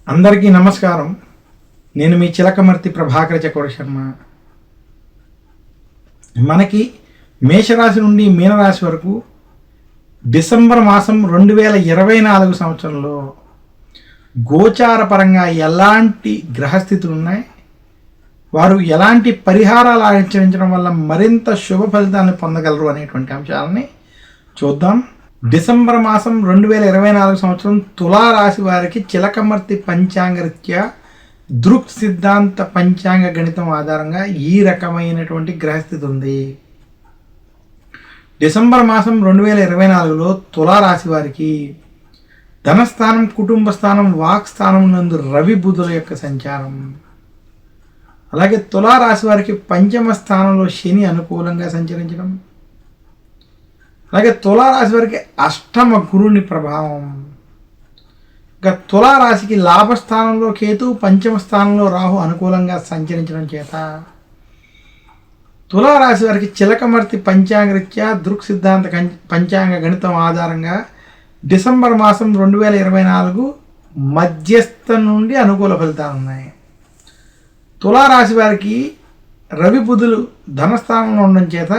అందరికీ నమస్కారం. నేను మీ చిలకమర్తి ప్రభాకర చక్రవర్తి శర్మ. మనకి మేషరాశి నుండి మీనరాశి వరకు డిసెంబర్ మాసం 2024 సంవత్సరంలో గోచార పరంగా ఎలాంటి గ్రహస్థితులు ఉన్నాయి, వారు ఎలాంటి పరిహారాలు ఆచరించడం వల్ల మరింత శుభ ఫలితాలను పొందగలరు అనేటువంటి అంశాలని చూద్దాం. డిసెంబర్ మాసం 2024 సంవత్సరం తులారాశి వారికి చిలకమర్తి పంచాంగరీత్యా దృక్ సిద్ధాంత పంచాంగ గణితం ఆధారంగా ఈ రకమైనటువంటి గ్రహస్థితి ఉంది. డిసెంబర్ మాసం 2024లో తులారాశి వారికి ధనస్థానం, కుటుంబ స్థానం, వాక్ స్థానం నందు రవి బుధుల యొక్క సంచారం, అలాగే తులారాశి వారికి పంచమ స్థానంలో శని అనుకూలంగా సంచరించడం, అలాగే తులారాశి వారికి అష్టమ గురుని ప్రభావం, ఇంకా తులారాశికి లాభస్థానంలో కేతు, పంచమ స్థానంలో రాహు అనుకూలంగా సంచరించడం చేత తులారాశి వారికి చిలకమర్తి పంచాంగరీత్యా దృక్ సిద్ధాంత పంచాంగ గణితం ఆధారంగా డిసెంబర్ మాసం 2024 మధ్యస్థ నుండి అనుకూల ఫలితాలు ఉన్నాయి. తులారాశి వారికి రవి బుధులు ధనస్థానంలో ఉండడం చేత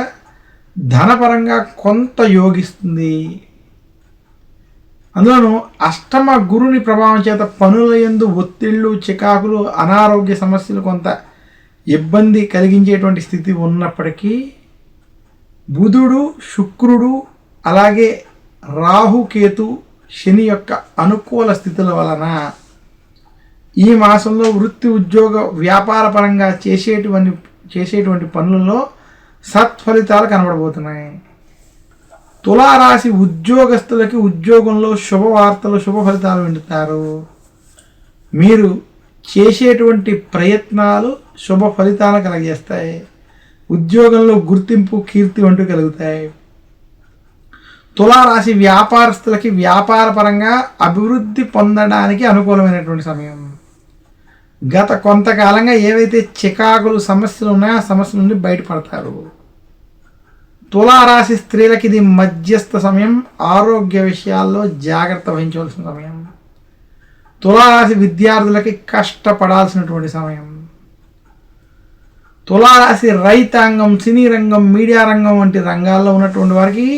ధనపరంగా కొంత యోగిస్తుంది. అందులోనూ అష్టమ గురుని ప్రభావం చేత పనుల యందు ఒత్తిళ్ళు, చికాకులు, అనారోగ్య సమస్యలు కొంత ఇబ్బంది కలిగించేటువంటి స్థితి ఉన్నప్పటికీ బుధుడు, శుక్రుడు, అలాగే రాహుకేతు, శని యొక్క అనుకూల స్థితుల వలన ఈ మాసంలో వృత్తి, ఉద్యోగ, వ్యాపార పరంగా చేసేటువంటి పనులలో సత్ఫలితాలు కనబడబోతున్నాయి. తులారాశి ఉద్యోగస్తులకి ఉద్యోగంలో శుభవార్తలు, శుభ ఫలితాలు వింటున్నారు. మీరు చేసేటువంటి ప్రయత్నాలు శుభ ఫలితాలు కలగజేస్తాయి. ఉద్యోగంలో గుర్తింపు, కీర్తి వంటి కలుగుతాయి. తులారాశి వ్యాపారస్తులకి వ్యాపార పరంగా అభివృద్ధి పొందడానికి అనుకూలమైనటువంటి సమయం. గత కొంతకాలంగా ఏవైతే చికాకులు, సమస్యలు ఉన్నాయో ఆ సమస్యల నుండి బయటపడతారు. తులారాశి స్త్రీలకి ఇది మధ్యస్థ సమయం. ఆరోగ్య విషయాల్లో జాగ్రత్త వహించవలసిన సమయం. తులారాశి విద్యార్థులకి కష్టపడాల్సినటువంటి సమయం. తులారాశి రైతాంగం, సినీ రంగం, మీడియా రంగం వంటి రంగాల్లో ఉన్నటువంటి వారికి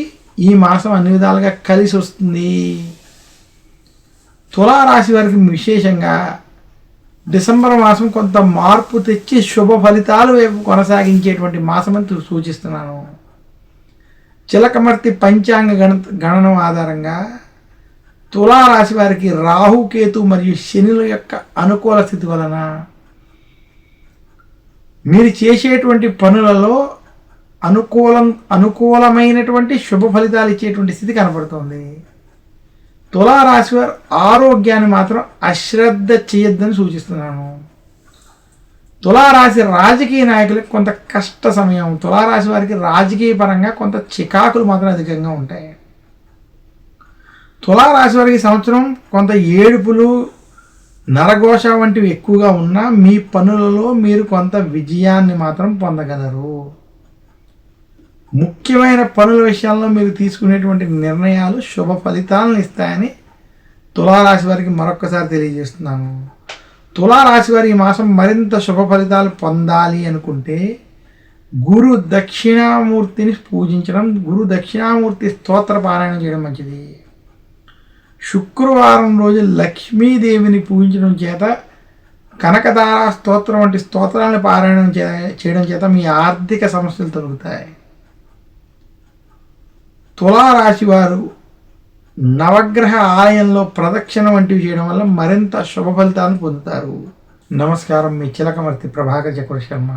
ఈ మాసం అన్ని విధాలుగా కలిసి వస్తుంది. తులారాశి వారికి విశేషంగా డిసెంబర్ మాసం కొంత మార్పు తెచ్చి శుభ ఫలితాలు కొనసాగించేటువంటి మాసం అని సూచిస్తున్నాను. చిలకమర్తి పంచాంగ గణనం ఆధారంగా తులారాశి వారికి రాహుకేతు మరియు శనుల యొక్క అనుకూల స్థితి వలన మీరు చేసేటువంటి పనులలో అనుకూలమైనటువంటి శుభ ఫలితాలు ఇచ్చేటువంటి స్థితి కనపడుతుంది. తులారాశి వారి ఆరోగ్యాన్ని మాత్రం అశ్రద్ధ చేయొద్దని సూచిస్తున్నాను. తులారాశి రాజకీయ నాయకులకు కొంత కష్ట సమయం. తులారాశి వారికి రాజకీయ పరంగా కొంత చికాకులు మాత్రం అధికంగా ఉంటాయి. తులారాశి వారికి సంవత్సరం కొంత ఏడుపులు, నరఘోష వంటివి ఎక్కువగా ఉన్నా మీ పనులలో మీరు కొంత విజయాన్ని మాత్రం పొందగలరు. ముఖ్యమైన పనుల విషయాల్లో మీరు తీసుకునేటువంటి నిర్ణయాలు శుభ ఫలితాలను ఇస్తాయని తులారాశి వారికి మరొక్కసారి తెలియజేస్తున్నాను. తులారాశి వారి ఈ మాసం మరింత శుభ ఫలితాలు పొందాలి అనుకుంటే గురు దక్షిణామూర్తిని పూజించడం, గురు దక్షిణామూర్తి స్తోత్ర పారాయణం చేయడం మంచిది. శుక్రవారం రోజు లక్ష్మీదేవిని పూజించడం చేత, కనకదార స్తోత్రం వంటి స్తోత్రాలను పారాయణం చేయడం చేత మీ ఆర్థిక సమస్యలు తొలగుతాయి. తులారాశి వారు నవగ్రహ ఆలయంలో ప్రదక్షిణ వంటివి చేయడం వల్ల మరింత శుభ ఫలితాలను పొందుతారు. నమస్కారం. మీ చిలకమర్తి ప్రభాకర చక్రవర్తి శర్మ.